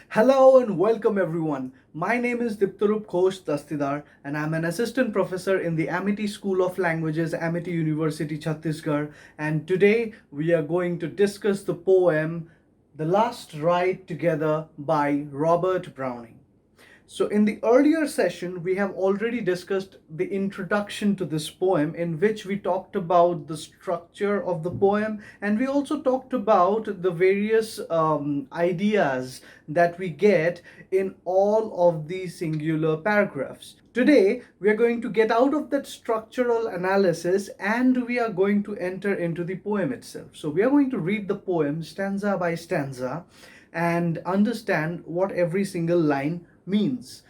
Hello and welcome everyone. My name is Diptarup Ghosh Dastidar and I'm an assistant professor in the Amity School of Languages, Amity University, Chhattisgarh. And today we are going to discuss the poem The Last Ride Together by Robert Browning. So, in the earlier session, we have already discussed the introduction to this poem, in which we talked about the structure of the poem and we also talked about the various ideas that we get in all of these singular paragraphs. Today, we are going to get out of that structural analysis and we are going to enter into the poem itself. So, we are going to read the poem stanza by stanza and understand what every single line means.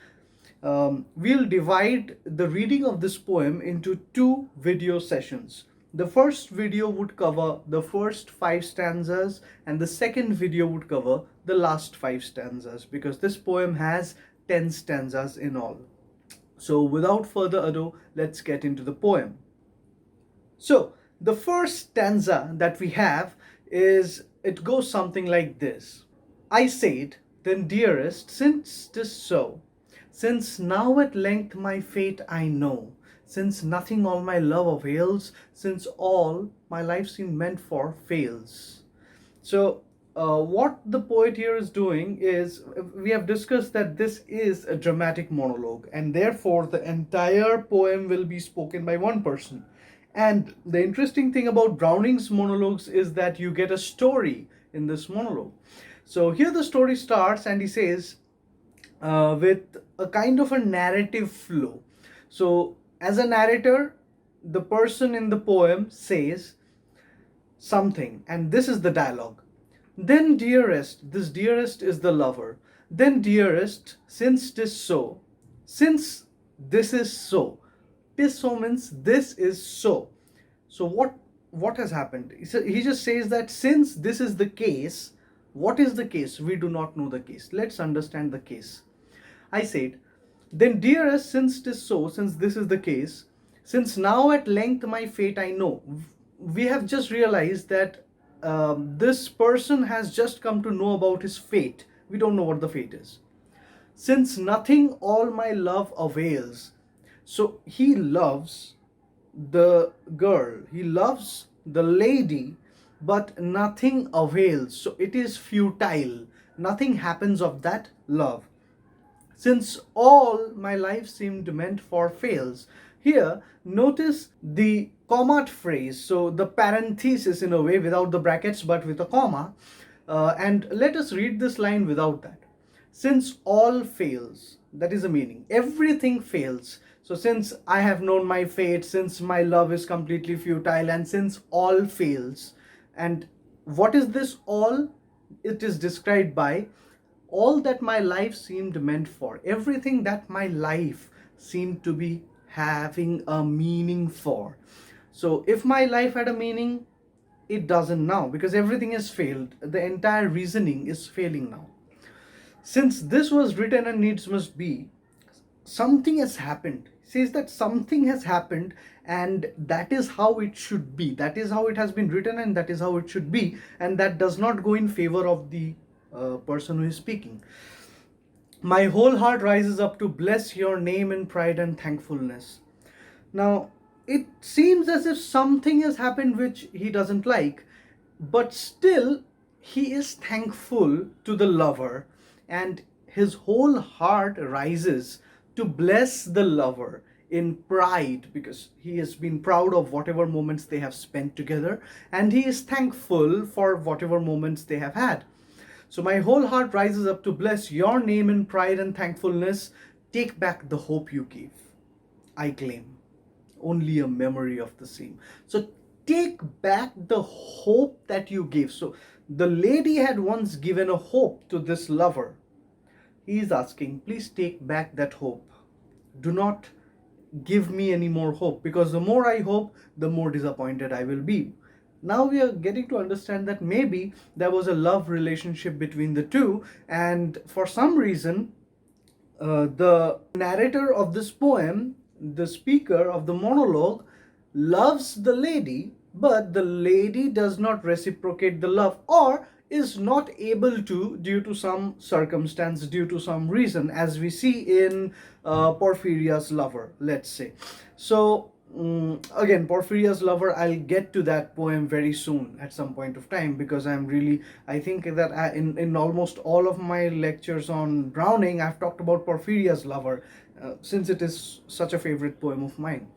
We'll divide the reading of this poem into two video sessions. The first video would cover the first five stanzas, and the second video would cover the last five stanzas because this poem has 10 stanzas in all. So, without further ado, let's get into the poem. So, the first stanza that we have it goes something like this. I said, then dearest, since 'tis so, since now at length my fate I know, since nothing all my love avails, since all my life seemed meant for fails. So, what the poet here is doing is, we have discussed that this is a dramatic monologue, and therefore the entire poem will be spoken by one person. And the interesting thing about Browning's monologues is that you get a story in this monologue. So, here the story starts, and he says, with a kind of a narrative flow. So, as a narrator, the person in the poem says something, and this is the dialogue. Then, dearest, this dearest is the lover. Then, dearest, since 'tis so, since this is so, 'tis so means this is so. So, what has happened? He just says that since this is the case, what is the case? We do not know the case. Let's understand the case. I said, then dearest, since 'tis so, since this is the case, since now at length my fate I know. We have just realized that this person has just come to know about his fate. We don't know what the fate is. Since nothing all my love avails. So he loves the girl, he loves the lady, but nothing avails. So it is futile. Nothing happens of that love. Since all my life seemed meant for fails. Here, notice the comma phrase, so the parenthesis in a way, without the brackets but with a comma. And let us read this line without that. Since all fails, that is the meaning. Everything fails. So, since I have known my fate, since my love is completely futile, and since all fails, and what is this all? It is described by all that my life seemed meant for, everything that my life seemed to be having a meaning for. So, if my life had a meaning, it doesn't now because everything has failed. The entire reasoning is failing now. Since this was written and needs must be, something has happened. He says that something has happened and that is how it should be. That is how it has been written and that is how it should be. And that does not go in favor of the person who is speaking. My whole heart rises up to bless your name in pride and thankfulness. Now, it seems as if something has happened which he doesn't like, but still he is thankful to the lover, and his whole heart rises to bless the lover in pride because he has been proud of whatever moments they have spent together, and he is thankful for whatever moments they have had. So my whole heart rises up to bless your name in pride and thankfulness. Take back the hope you gave. I claim only a memory of the same. So take back the hope that you gave. So the lady had once given a hope to this lover. He is asking, please take back that hope. Do not give me any more hope, because the more I hope, the more disappointed I will be. Now we are getting to understand that maybe there was a love relationship between the two, and for some reason, the narrator of this poem, the speaker of the monologue, loves the lady, but the lady does not reciprocate the love, or is not able to, due to some circumstance, due to some reason, as we see in Porphyria's lover, let's say. So again, Porphyria's lover, I'll get to that poem very soon at some point of time, because I think that in almost all of my lectures on Browning, I've talked about Porphyria's lover, since it is such a favorite poem of mine.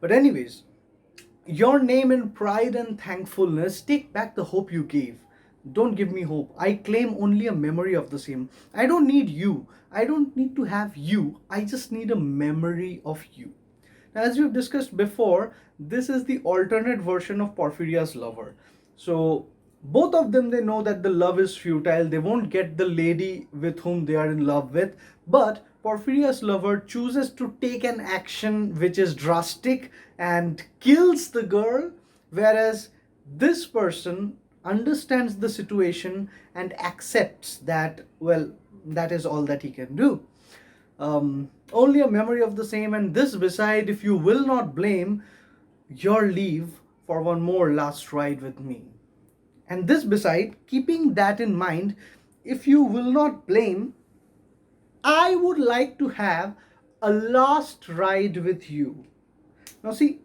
But anyways, your name in pride and thankfulness, take back the hope you gave. Don't give me hope. I claim only a memory of the same. I don't need you. I don't need to have you. I just need a memory of you. Now, as we've discussed before, this is the alternate version of Porphyria's lover. So both of them, they know that the love is futile. They won't get the lady with whom they are in love with. But Porphyria's lover chooses to take an action which is drastic and kills the girl, whereas this person understands the situation and accepts that, well, that is all that he can do. Only a memory of the same, and this beside, if you will not blame, your leave for one more last ride with me. And this beside, keeping that in mind, if you will not blame, I would like to have a last ride with you. Now see,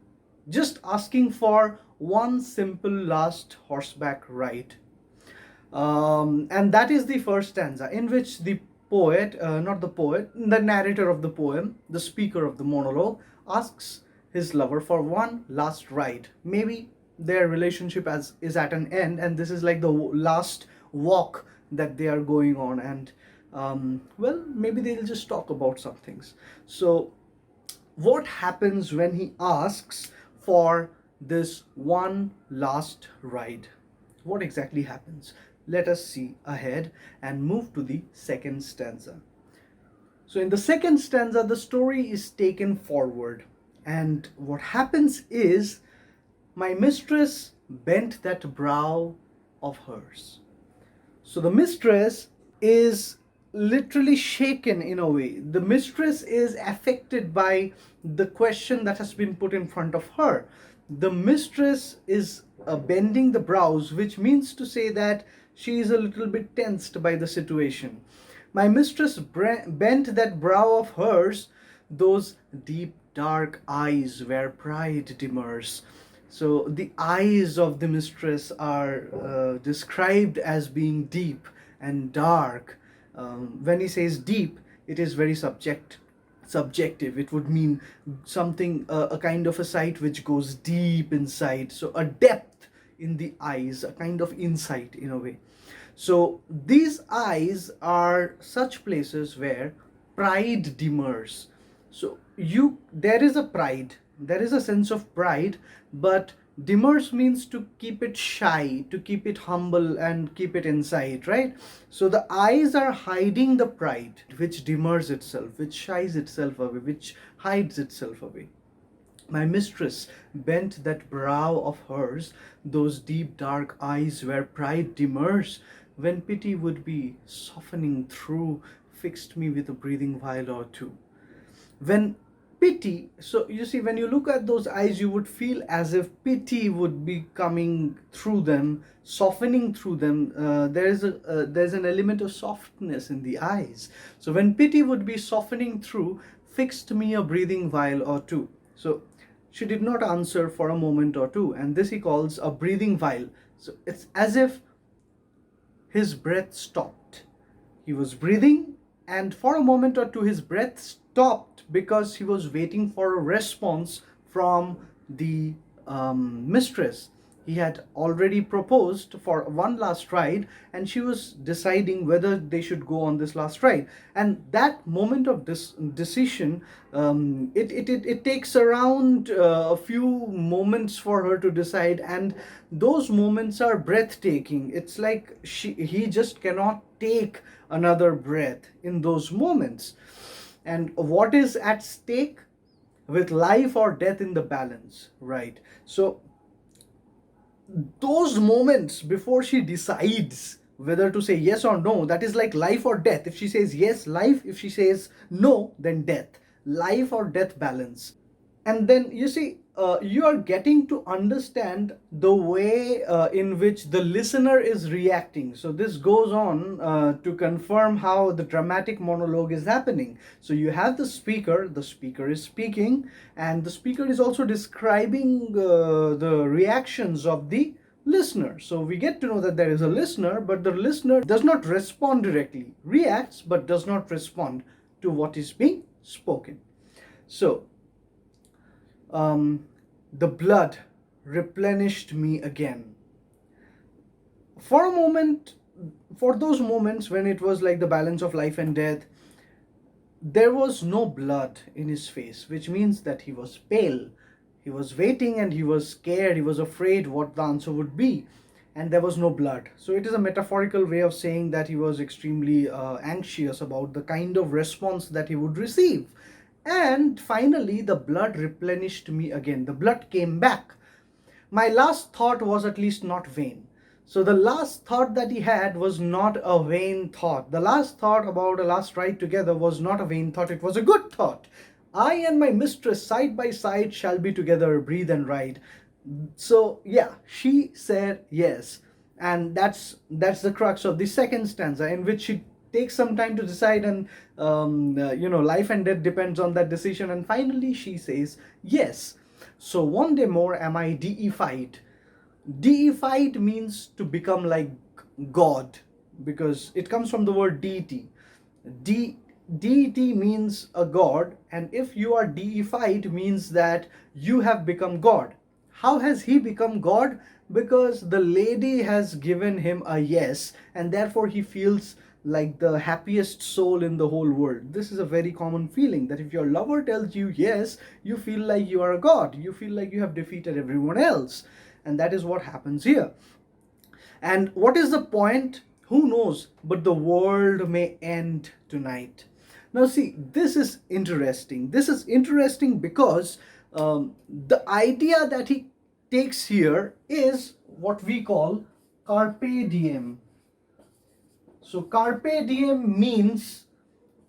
just asking for one simple last horseback ride. And that is the first stanza, in which the poet, not the poet, the narrator of the poem, the speaker of the monologue, asks his lover for one last ride. Maybe their relationship is at an end, and this is like the last walk that they are going on, and well, maybe they'll just talk about some things. So what happens when he asks for this one last ride? What exactly happens? Let us see ahead and move to the second stanza. So in the second stanza, the story is taken forward, and what happens is, my mistress bent that brow of hers. So the mistress is literally shaken in a way. The mistress is affected by the question that has been put in front of her. The mistress is bending the brows, which means to say that she is a little bit tensed by the situation. My mistress bent that brow of hers, those deep dark eyes where pride demurs. So the eyes of the mistress are described as being deep and dark. When he says deep, it is very subjective. It would mean something, a kind of a sight which goes deep inside. So a depth in the eyes, a kind of insight in a way. So these eyes are such places where pride demurs. So there is a pride, there is a sense of pride, but demurs means to keep it shy, to keep it humble and keep it inside, right? So the eyes are hiding the pride which demurs itself, which shies itself away, which hides itself away. My mistress bent that brow of hers, those deep dark eyes where pride demurs, when pity would be softening through, fixed me with a breathing while or two. When pity, so you see, when you look at those eyes, you would feel as if pity would be coming through them, softening through them. There's an element of softness in the eyes. So when pity would be softening through, fixed me a breathing while or two. So she did not answer for a moment or two, and this he calls a breathing while. So it's as if his breath stopped. He was breathing, and for a moment or two his breath stopped because he was waiting for a response from the mistress. He had already proposed for one last ride, and she was deciding whether they should go on this last ride. And that moment of decision, it takes around a few moments for her to decide, and those moments are breathtaking. It's like he just cannot take another breath in those moments. And what is at stake? With life or death in the balance, right? So those moments before she decides whether to say yes or no, that is like life or death. If she says yes, life. If she says no, then death. Life or death balance. And then you see, you are getting to understand the way in which the listener is reacting. So this goes on to confirm how the dramatic monologue is happening. So you have the speaker is speaking, and the speaker is also describing the reactions of the listener. So we get to know that there is a listener, but the listener does not respond directly, reacts but does not respond to what is being spoken. So the blood replenished me again. For a moment, for those moments when it was like the balance of life and death, there was no blood in his face, which means that he was pale. He was waiting and he was scared, he was afraid what the answer would be, and there was no blood. So it is a metaphorical way of saying that he was extremely anxious about the kind of response that he would receive. And finally, the blood replenished me again. The blood came back. My last thought was at least not vain. So the last thought that he had was not a vain thought. The last thought about a last ride together was not a vain thought. It was a good thought. I and my mistress side by side shall be together, breathe and ride. So yeah, she said yes. And that's the crux of the second stanza, in which she takes some time to decide, and life and death depends on that decision, and finally she says yes. So one day more am I deified. Deified means to become like God, because it comes from the word deity. Deity means a god, and if you are deified means that you have become God. How has he become God? Because the lady has given him a yes, and therefore he feels like the happiest soul in the whole world. This is a very common feeling, that if your lover tells you yes, you feel like you are a god. You feel like you have defeated everyone else. And that is what happens here. And what is the point? Who knows? But the world may end tonight. Now, see, this is interesting. This is interesting because the idea that he takes here is what we call carpe diem. So, carpe diem means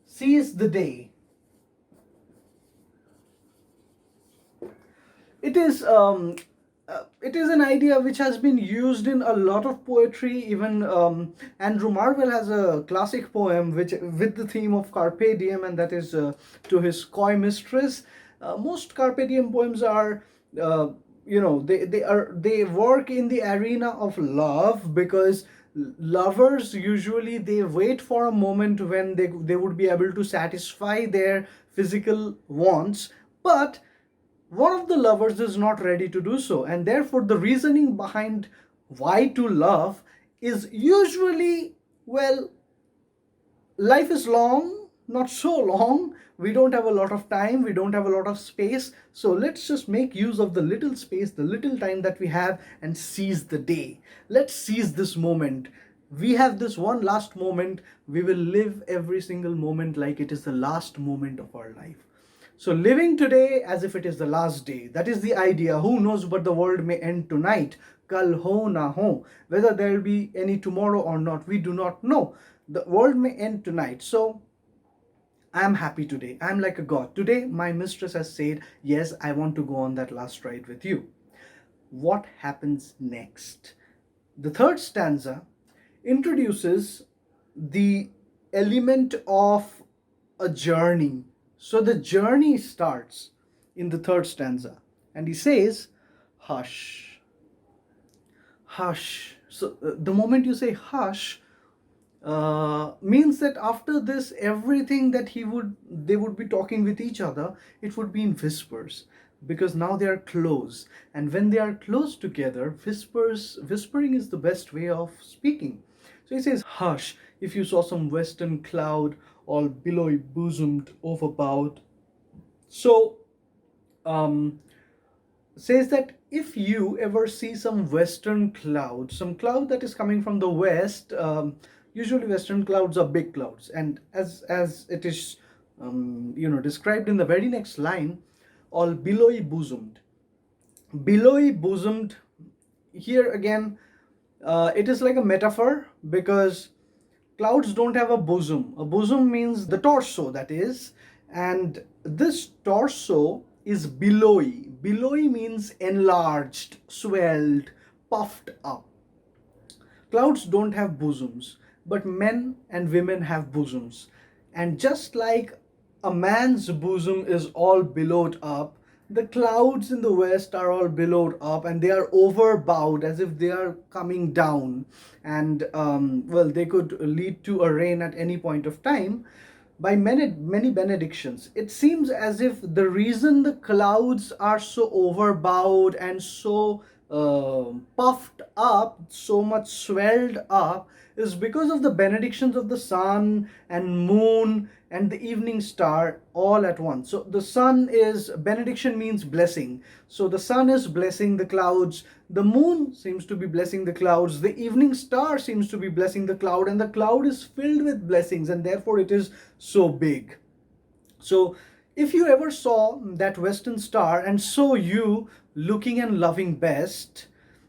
seize the day. It is an idea which has been used in a lot of poetry. Even Andrew Marvell has a classic poem which with the theme of carpe diem, and that is to his coy mistress. Most carpe diem poems are they work in the arena of love, because lovers usually they wait for a moment when they would be able to satisfy their physical wants, but one of the lovers is not ready to do so, and therefore the reasoning behind why to love is usually, well, life is long, not so long, we don't have a lot of time, we don't have a lot of space, so let's just make use of the little space, the little time that we have, and seize the day. Let's seize this moment. We have this one last moment. We will live every single moment like it is the last moment of our life. So living today as if it is the last day, that is the idea. Who knows, but the world may end tonight. Kal ho na ho. Whether there will be any tomorrow or not, we do not know. The world may end tonight. So I am happy today. I am like a god. Today my mistress has said, yes, I want to go on that last ride with you. What happens next? The third stanza introduces the element of a journey. So the journey starts in the third stanza, and he says, hush, hush. So the moment you say hush, means that after this, everything that they would be talking with each other, it would be in whispers, because now they are close, and when they are close together, whispering is the best way of speaking. So he says, hush, if you saw some western cloud, all billowy bosomed overbowed. So says that if you ever see some western cloud, some cloud that is coming from the west, usually western clouds are big clouds, and as it is described in the very next line, all billowy bosomed. Billowy bosomed, here again, it is like a metaphor, because clouds don't have a bosom. A bosom means the torso, that is, and this torso is billowy. Billowy means enlarged, swelled, puffed up. Clouds don't have bosoms, but men and women have bosoms. And just like a man's bosom is all billowed up, the clouds in the west are all billowed up and they are overbowed as if they are coming down. And well, they could lead to a rain at any point of time by many benedictions. It seems as if the reason the clouds are so overbowed and so puffed up, so much swelled up, is because of the benedictions of the sun and moon and the evening star all at once. So the sun is, benediction means blessing. So the sun is blessing the clouds, the moon seems to be blessing the clouds, the evening star seems to be blessing the cloud, and the cloud is filled with blessings, and therefore it is so big. So if you ever saw that western star and saw you looking and loving best,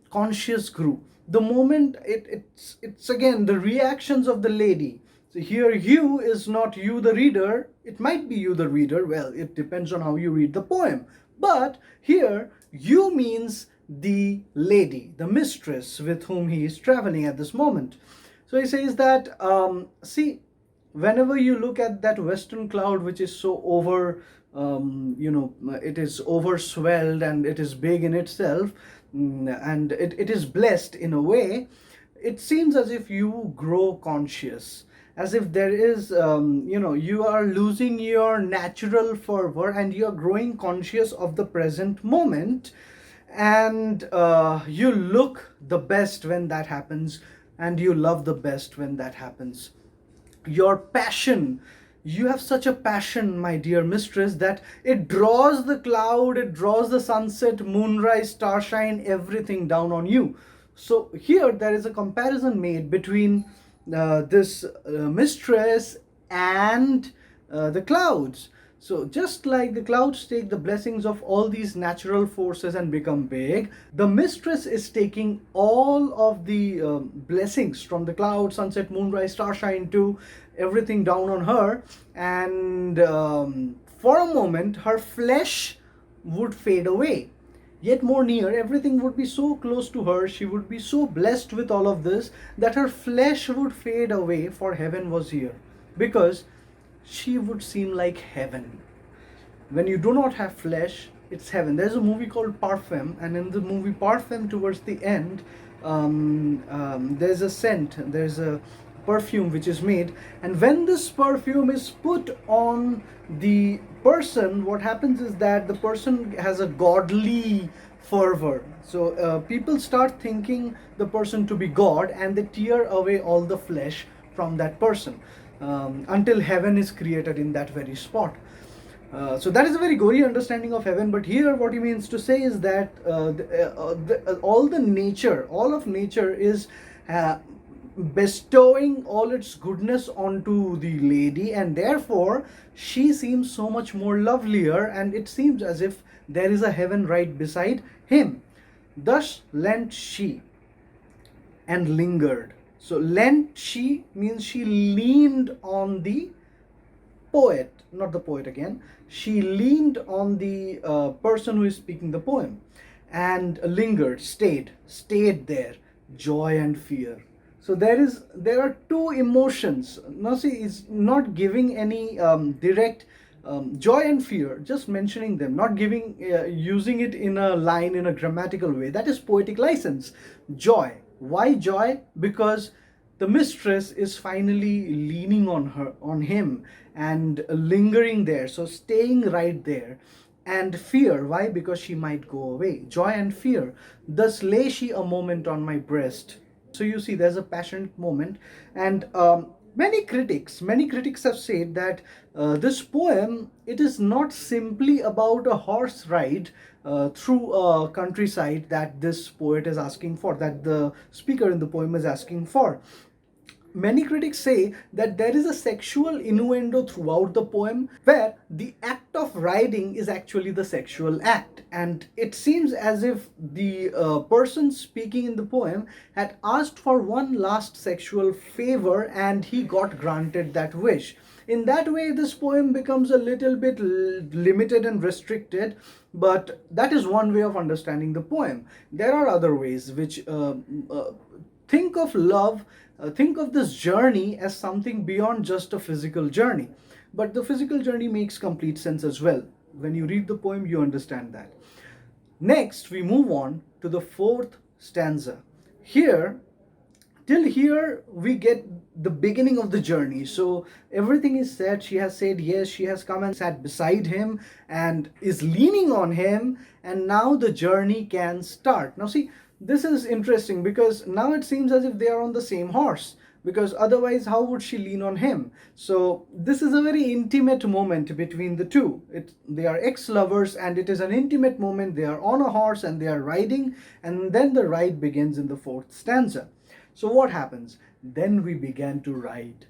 conscious grew. The moment it's again the reactions of the lady. So here you is not you the reader, it might be you the reader, well, it depends on how you read the poem. But here you means the lady, the mistress with whom he is traveling at this moment. So he says that see, whenever you look at that western cloud which is so over it is overswelled and it is big in itself, and it is blessed in a way, it seems as if you grow conscious, as if there is you are losing your natural fervor and you are growing conscious of the present moment, and you look the best when that happens, and you love the best when that happens. Your passion, you have such a passion, my dear mistress, that it draws the cloud, it draws the sunset, moonrise, starshine, everything down on you. So here there is a comparison made between this mistress and the clouds. So just like the clouds take the blessings of all these natural forces and become big, the mistress is taking all of the blessings from the cloud, sunset, moonrise, starshine to everything down on her, and for a moment her flesh would fade away. Yet more near, everything would be so close to her, she would be so blessed with all of this that her flesh would fade away, for heaven was here. Because she would seem like heaven. When you do not have flesh, it's heaven. There's a movie called Parfum, and in the movie Parfum, towards the end, there's a scent, there's a perfume which is made, and when this perfume is put on the person, what happens is that the person has a godly fervor. So people start thinking the person to be God, and they tear away all the flesh from that person. Until heaven is created in that very spot. So that is a very gory understanding of heaven. But here what he means to say is that all of nature is bestowing all its goodness onto the lady, and therefore she seems so much more lovelier, and it seems as if there is a heaven right beside him. Thus leant she and lingered. So leant she means she leaned on the poet, not the poet again. She leaned on the person who is speaking the poem, and lingered, stayed there, joy and fear. So there are two emotions. Now see, it's not giving any direct joy and fear, just mentioning them, not giving using it in a line in a grammatical way. That is poetic license. Joy. Why joy? Because the mistress is finally leaning on him and lingering there, so staying right there. And fear. Why? Because she might go away. Joy and fear. Thus lay she a moment on my breast. So you see, there's a passionate moment, and many critics have said that this poem, it is not simply about a horse ride through a countryside that this poet is asking for, that the speaker in the poem is asking for. Many critics say that there is a sexual innuendo throughout the poem where the act of riding is actually the sexual act, and it seems as if the person speaking in the poem had asked for one last sexual favor and he got granted that wish. In that way, this poem becomes a little bit limited and restricted, but that is one way of understanding the poem. There are other ways which think of love, think of this journey as something beyond just a physical journey. But the physical journey makes complete sense as well. When you read the poem, you understand that. Next, we move on to the fourth stanza. Here, till here, we get the beginning of the journey. So everything is said. She has said yes, she has come and sat beside him and is leaning on him, and now the journey can start. Now, see, this is interesting because now it seems as if they are on the same horse, because otherwise how would she lean on him? So this is a very intimate moment between the two. They are ex-lovers and it is an intimate moment. They are on a horse and they are riding, and then the ride begins in the fourth stanza. So what happens? Then we began to ride.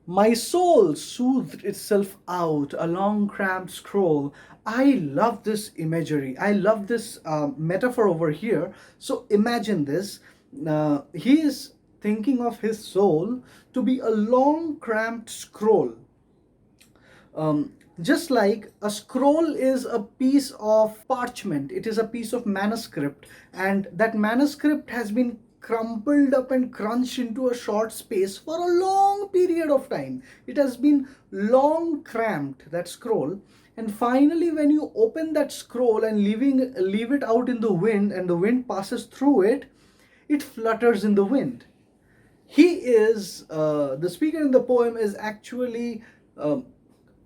My soul soothed itself out a long cramped scroll. I love this imagery. I love this metaphor over here. So imagine this. He is thinking of his soul to be a long cramped scroll. Just like a scroll is a piece of parchment, it is a piece of manuscript, and that manuscript has been crumpled up and crunched into a short space for a long period of time. It has been long cramped, that scroll, and finally when you open that scroll and leave it out in the wind and the wind passes through it, it flutters in the wind. He is the speaker in the poem is actually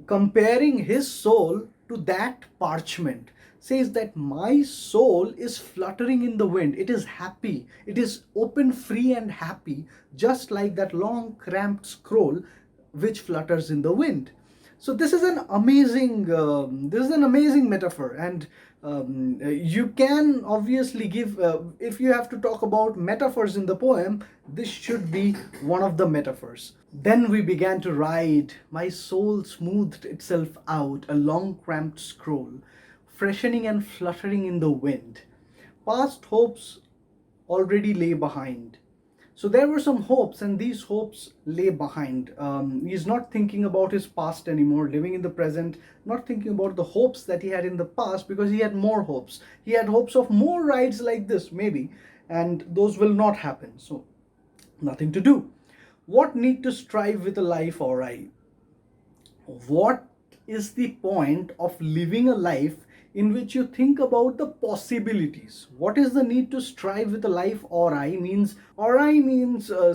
comparing his soul to that parchment. Says that my soul is fluttering in the wind. It is happy. It is open, free and happy, just like that long cramped scroll which flutters in the wind. So this is an amazing metaphor, and you can obviously give if you have to talk about metaphors in the poem, this should be one of the metaphors. Then we began to ride. My soul smoothed itself out a long cramped scroll, freshening and fluttering in the wind. Past hopes already lay behind. So there were some hopes, and these hopes lay behind. He's not thinking about his past anymore, living in the present, not thinking about the hopes that he had in the past, because he had more hopes. He had hopes of more rides like this, maybe, and those will not happen. So, nothing to do. What need to strive with a life or I? What is the point of living a life in which you think about the possibilities? What is the need to strive with a life? Or I means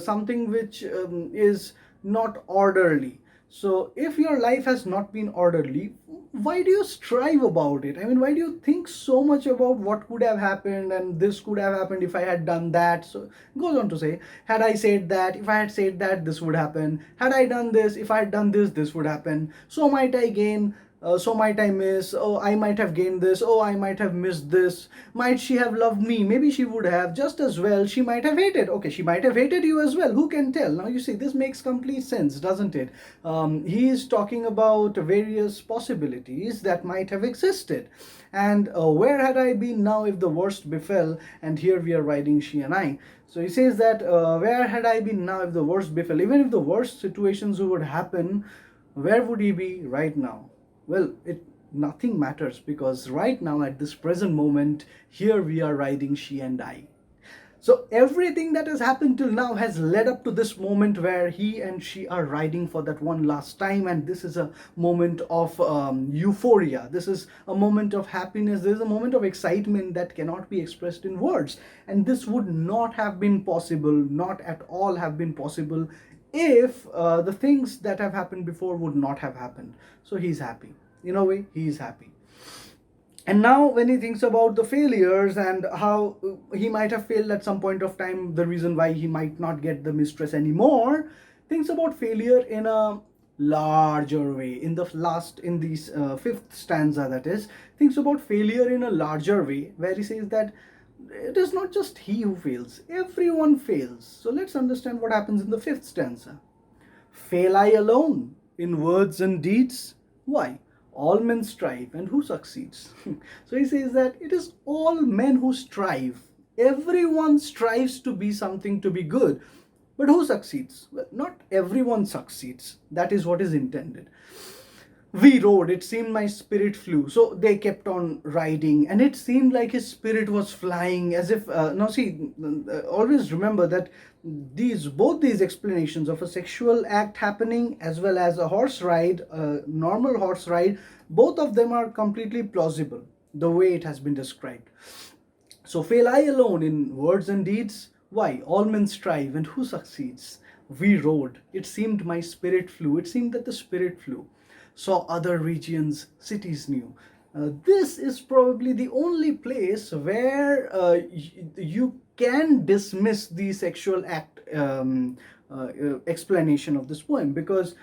something which is not orderly. So if your life has not been orderly, why do you strive about it? I mean, why do you think so much about what could have happened and this could have happened if I had done that? So it goes on to say, had I said that, if I had said that, this would happen. Had I done this, if I had done this, this would happen. So might I gain, so might I miss. Oh, I might have gained this. Oh, I might have missed this. Might she have loved me? Maybe she would have. Just as well, she might have hated. Okay, she might have hated you as well. Who can tell? Now you see, this makes complete sense, doesn't it? He is talking about various possibilities that might have existed. And where had I been now if the worst befell? And here we are writing she and I. So he says that where had I been now if the worst befell? Even if the worst situations would happen, where would he be right now? Well, nothing matters, because right now at this present moment, here we are riding she and I. So everything that has happened till now has led up to this moment where he and she are riding for that one last time, and this is a moment of euphoria. This is a moment of happiness. This is a moment of excitement that cannot be expressed in words, and this would not have been possible, not at all have been possible, if the things that have happened before would not have happened. So he's happy. In a way, he's happy. And now when he thinks about the failures and how he might have failed at some point of time, the reason why he might not get the mistress anymore, thinks about failure in a larger way. In this fifth stanza, that is, thinks about failure in a larger way, where he says that It is not just he who fails, everyone fails. So let's understand what happens in the fifth stanza. Fail I alone in words and deeds? Why? All men strive, and who succeeds? So he says that it is all men who strive. Everyone strives to be something, to be good. But who succeeds? Well, not everyone succeeds. That is what is intended. We rode, it seemed my spirit flew. So they kept on riding, and it seemed like his spirit was flying, as if now see, always remember that both these explanations of a sexual act happening as well as a horse ride, a normal horse ride, both of them are completely plausible the way it has been described. So fail I alone in words and deeds? Why? All men strive, and who succeeds? We rode. It seemed my spirit flew. It seemed that the spirit flew. Saw other regions, cities new. This is probably the only place where you can dismiss the sexual act explanation of this poem, because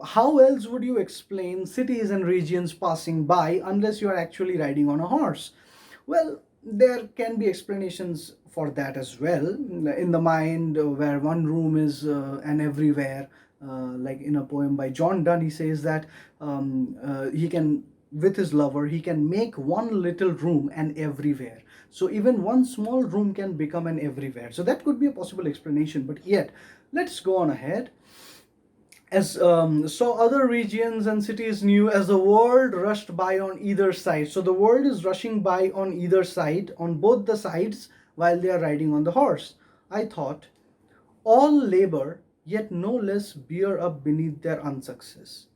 how else would you explain cities and regions passing by unless you are actually riding on a horse? Well, there can be explanations for that as well in the mind, where one room is an everywhere. Like in a poem by John Donne, he says that he can, with his lover, he can make one little room an everywhere. So even one small room can become an everywhere. So that could be a possible explanation. But yet, let's go on ahead. As saw other regions and cities new, as the world rushed by on either side. So the world is rushing by on either side, on both the sides, while they are riding on the horse. I thought, all labor, yet no less bear up beneath their unsuccess.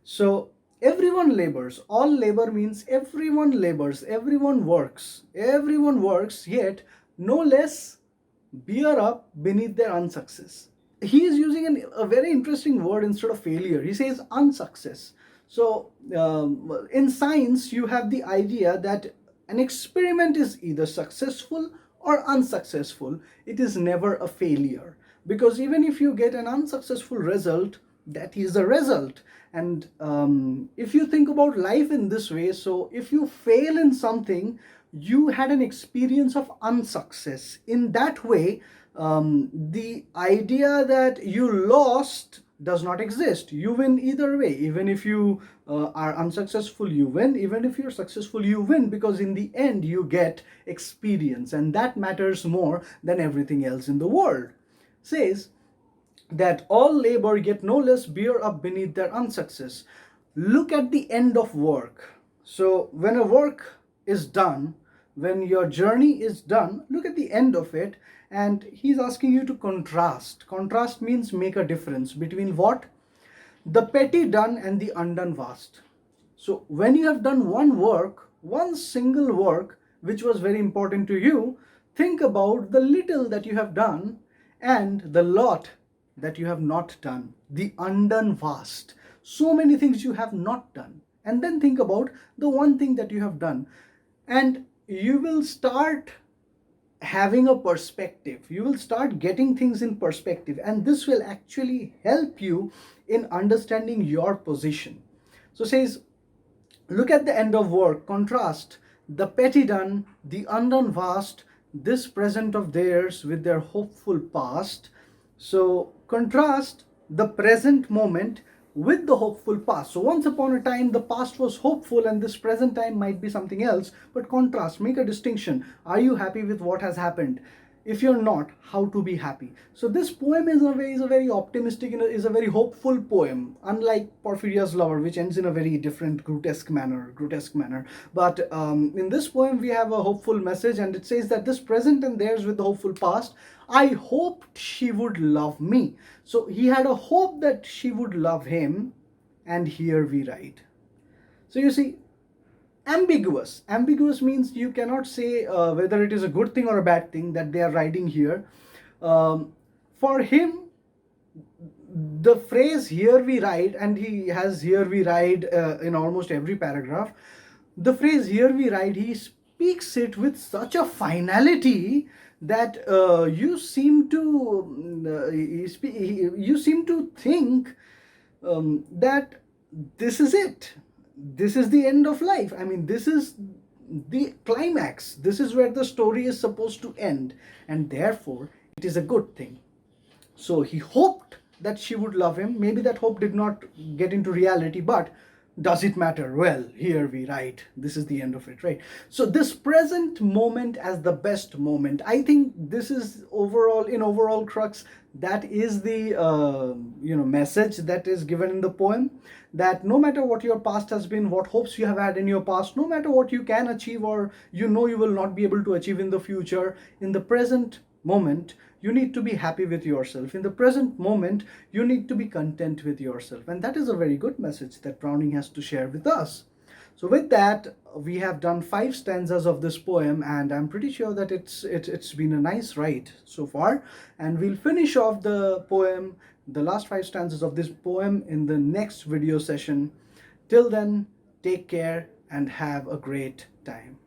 So everyone labors. All labor means everyone labors, everyone works, yet no less bear up beneath their unsuccess. He is using a very interesting word instead of failure. He says unsuccess. So in science, you have the idea that an experiment is either successful or unsuccessful. It is never a failure, because even if you get an unsuccessful result, that is a result. And if you think about life in this way, so if you fail in something, you had an experience of unsuccess. In that way, the idea that you lost does not exist. You win either way. Even if you are unsuccessful, you win. Even if you're successful, you win, because in the end you get experience, and that matters more than everything else in the world. Says that all labor yet no less bear up beneath their unsuccess. Look at the end of work. So when a work is done, when your journey is done, look at the end of it. And he's asking you to contrast. Contrast means make a difference between what? The petty done and the undone vast. So when you have done one work, one single work, which was very important to you, think about the little that you have done and the lot that you have not done, the undone vast. So many things you have not done. And then think about the one thing that you have done. And you will start having a perspective. You will start getting things in perspective, and this will actually help you in understanding your position. So says, look at the end of work, contrast the petty done, the undone vast, this present of theirs with their hopeful past. So contrast the present moment with the hopeful past. So once upon a time, the past was hopeful and this present time might be something else, but contrast, make a distinction. Are you happy with what has happened? If you're not, how to be happy? So this poem is a very optimistic, is a very hopeful poem, unlike Porphyria's Lover, which ends in a very different grotesque manner. But in this poem, we have a hopeful message, and it says that this present and theirs with the hopeful past, I hoped she would love me. So he had a hope that she would love him, and here we write. So you see, ambiguous. Ambiguous means you cannot say whether it is a good thing or a bad thing that they are writing here. For him, the phrase here we ride, and he has here we ride in almost every paragraph. The phrase here we ride, he speaks it with such a finality that you seem to think that this is it. This is the end of life. I mean, this is the climax. This is where the story is supposed to end, and therefore it is a good thing. So he hoped that she would love him. Maybe that hope did not get into reality, but does it matter? Well, here we write. This is the end of it, right? So this present moment as the best moment. I think this is overall, in overall crux, that is the message that is given in the poem. That no matter what your past has been, what hopes you have had in your past, no matter what you can achieve or you will not be able to achieve in the future, in the present moment you need to be happy with yourself. In the present moment you need to be content with yourself, and that is a very good message that Browning has to share with us. So with that, we have done 5 stanzas of this poem, and I'm pretty sure that it's been a nice write so far, and we'll finish off the poem, the last 5 stanzas of this poem, in the next video session. Till then, take care and have a great time.